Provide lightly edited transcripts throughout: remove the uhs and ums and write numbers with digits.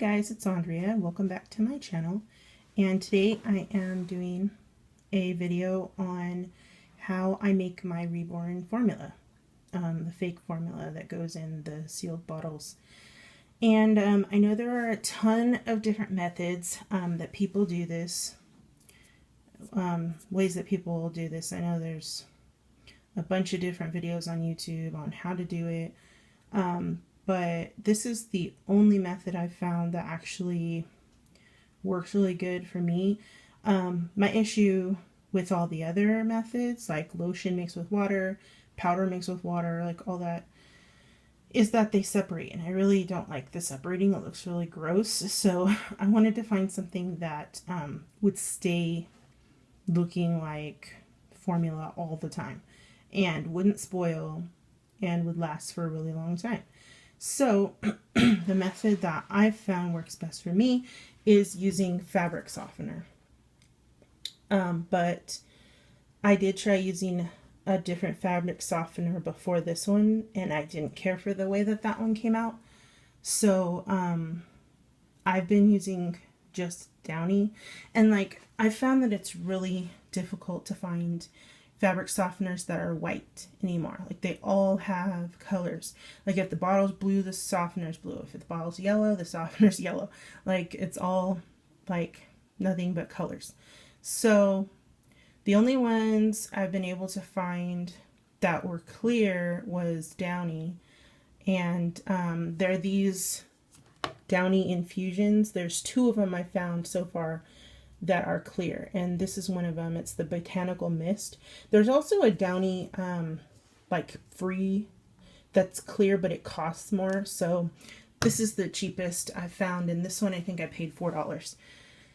guys, it's Andrea. Welcome back to my channel. And today I am doing a video on how I make my Reborn formula, the fake formula that goes in the sealed bottles. And I know there are a ton of different methods that people do this, ways that people do this. I know there's a bunch of different videos on YouTube on how to do it. But this is the only method I've found that actually works really good for me. My issue with all the other methods, like lotion mixed with water, powder mixed with water, like all that, is that they separate. And I really don't like the separating. It looks really gross. So I wanted to find something that would stay looking like formula all the time and wouldn't spoil and would last for a really long time. So the method that I've found works best for me is using fabric softener. But I did try using a different fabric softener before this one, and I didn't care for the way that one came out. So I've been using just Downy, and like I found that it's really difficult to find fabric softeners that are white anymore. Like they all have colors. Like if the bottle's blue, the softener's blue. If the bottle's yellow, the softener's yellow. Like it's all like nothing but colors. So the only ones I've been able to find that were clear was Downy. And they're these Downy infusions. There's 2 of them I found so far that are clear, and this is one of them. It's the Botanical Mist. There's also a Downy like free that's clear, but it costs more. So this is the cheapest I found, and this one I think I paid $4.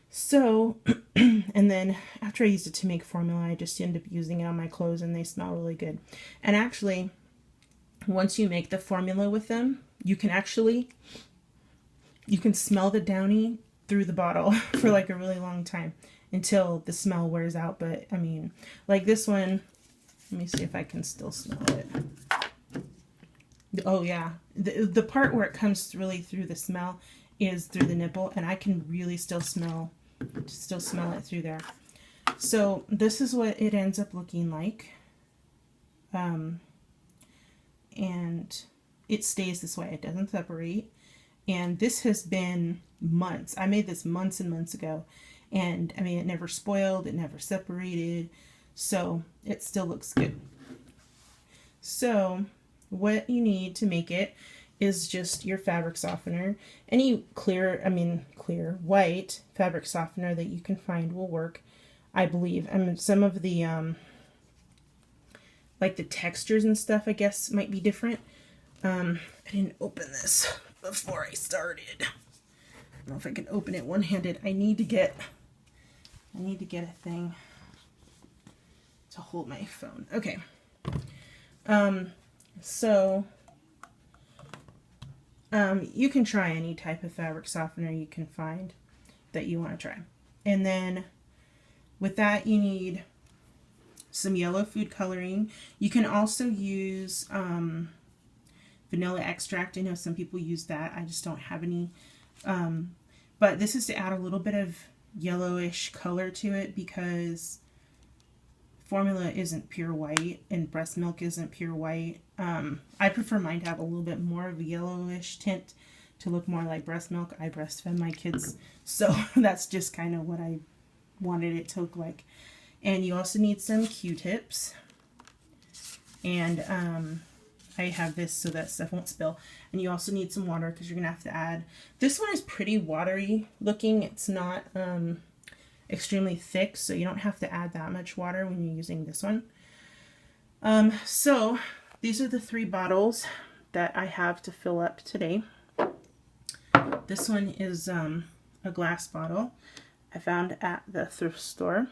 So and then after I used it to make formula, I just ended up using it on my clothes, and they smell really good. And actually, once you make the formula with them, you can smell the Downy through the bottle for like a really long time until the smell wears out. But I mean, like this one, let me see if I can still smell it. Oh yeah, the part where it comes really through the smell is through the nipple, and I can really still smell it through there. So this is what it ends up looking like, and it stays this way. It doesn't separate. And this has been months. I made this months and months ago. And I mean, it never spoiled. It never separated. So it still looks good. So what you need to make it is just your fabric softener. Any clear white fabric softener that you can find will work, I believe. I mean, some of the, like the textures and stuff, I guess, might be different. I didn't open this before I started. I don't know if I can open it one-handed. I need to get a thing to hold my phone. Okay. So you can try any type of fabric softener you can find that you want to try. And then with that, you need some yellow food coloring. You can also use vanilla extract. I know some people use that. I just don't have any. But this is to add a little bit of yellowish color to it, because formula isn't pure white and breast milk isn't pure white. I prefer mine to have a little bit more of a yellowish tint to look more like breast milk. I breastfed my kids, so that's just kind of what I wanted it to look like. And you also need some Q-tips. And I have this so that stuff won't spill. And you also need some water, because you're gonna have to add. This one is pretty watery looking. It's not extremely thick, so you don't have to add that much water when you're using this one. So these are the 3 bottles that I have to fill up today. This one is a glass bottle I found at the thrift store.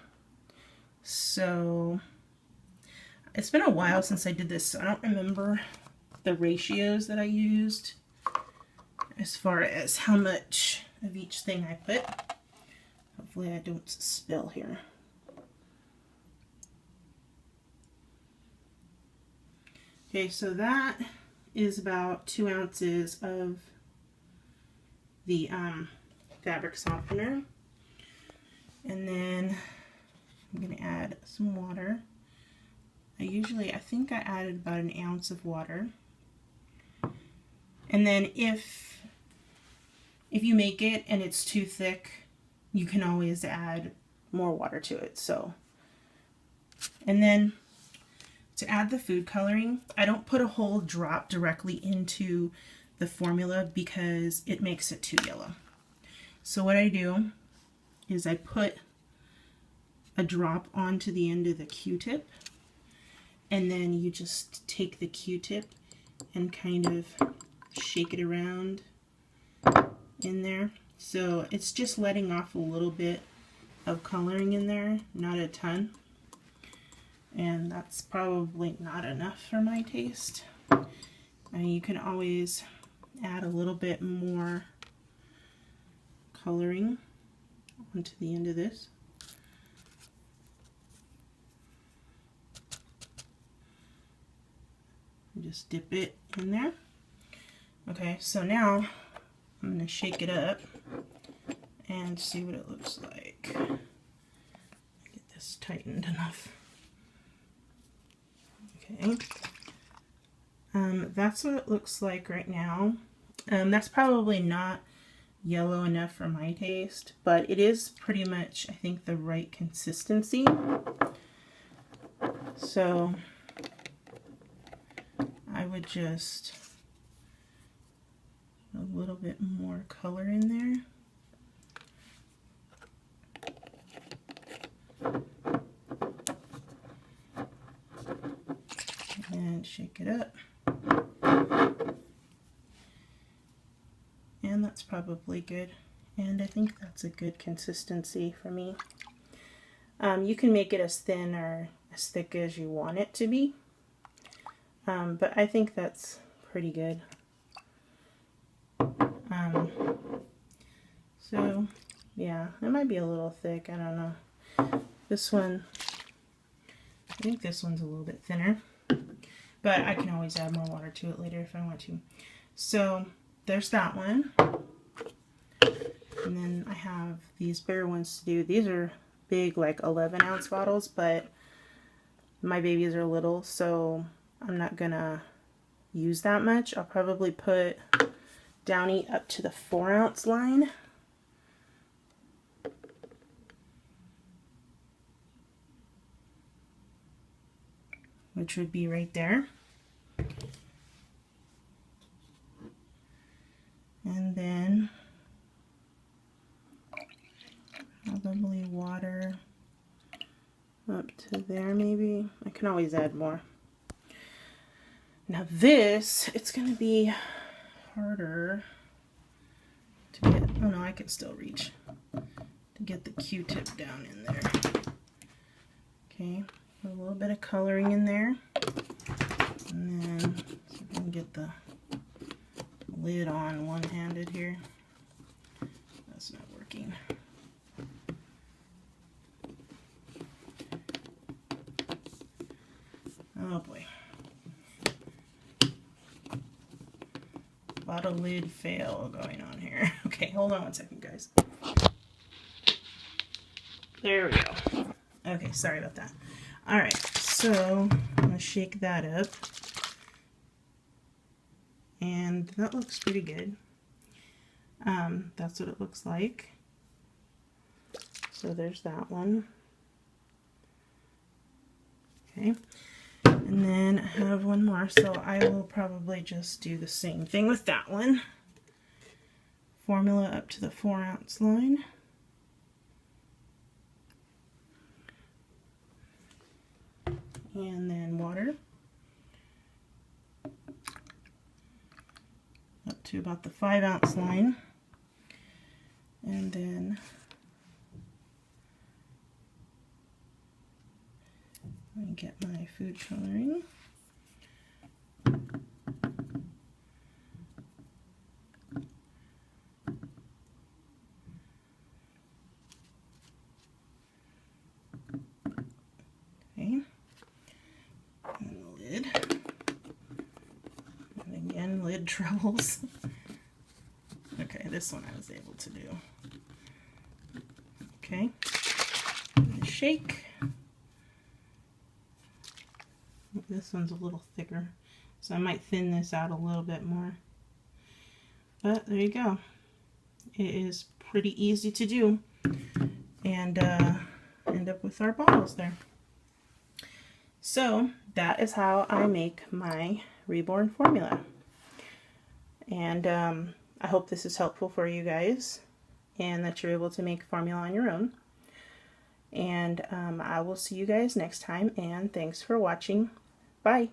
So it's been a while since I did this, so I don't remember the ratios that I used as far as how much of each thing I put. Hopefully I don't spill here. Okay, so that is about 2 ounces of the fabric softener. And then I'm going to add some water. I think I added about an ounce of water. And then if you make it and it's too thick, you can always add more water to it. So, and then to add the food coloring, I don't put a whole drop directly into the formula because it makes it too yellow. So what I do is I put a drop onto the end of the Q-tip, and then you just take the Q-tip and kind of shake it around in there. So it's just letting off a little bit of coloring in there, not a ton. And that's probably not enough for my taste. And you can always add a little bit more coloring onto the end of this. Just dip it in there. Okay, so now I'm going to shake it up and see what it looks like. Get this tightened enough. Okay, that's what it looks like right now. That's probably not yellow enough for my taste, but it is pretty much, I think, the right consistency. So I would just a little bit more color in there. And shake it up. And that's probably good. And I think that's a good consistency for me. You can make it as thin or as thick as you want it to be. But I think that's pretty good. So yeah, it might be a little thick, I don't know. This one, I think this one's a little bit thinner. But I can always add more water to it later if I want to. So there's that one. And then I have these bigger ones to do. These are big, like 11-ounce bottles, but my babies are little, so I'm not gonna use that much. I'll probably put Downy up to the 4-ounce line. Which would be right there. And then probably water up to there maybe. I can always add more. Now this, it's going to be harder to get, oh no, I can still reach, to get the Q-tip down in there. Okay, put a little bit of coloring in there. And then, so I can get the lid on one-handed here. That's not working. Oh boy. Bottle lid fail going on here. Okay, hold on one second, guys. There we go. Okay, sorry about that. Alright, so I'm going to shake that up. And that looks pretty good. That's what it looks like. So there's that one. Okay. And then I have one more, so I will probably just do the same thing with that one. Formula up to the 4-ounce line. And then water. Up to about the 5-ounce line. And then let me get my food coloring. Okay. And the lid. And again, lid troubles. Okay, this one I was able to do. Okay, shake. This one's a little thicker, so I might thin this out a little bit more. But there you go. It is pretty easy to do, and end up with our bottles there. So that is how I make my Reborn formula. And I hope this is helpful for you guys and that you're able to make formula on your own. And I will see you guys next time, and thanks for watching. Bye.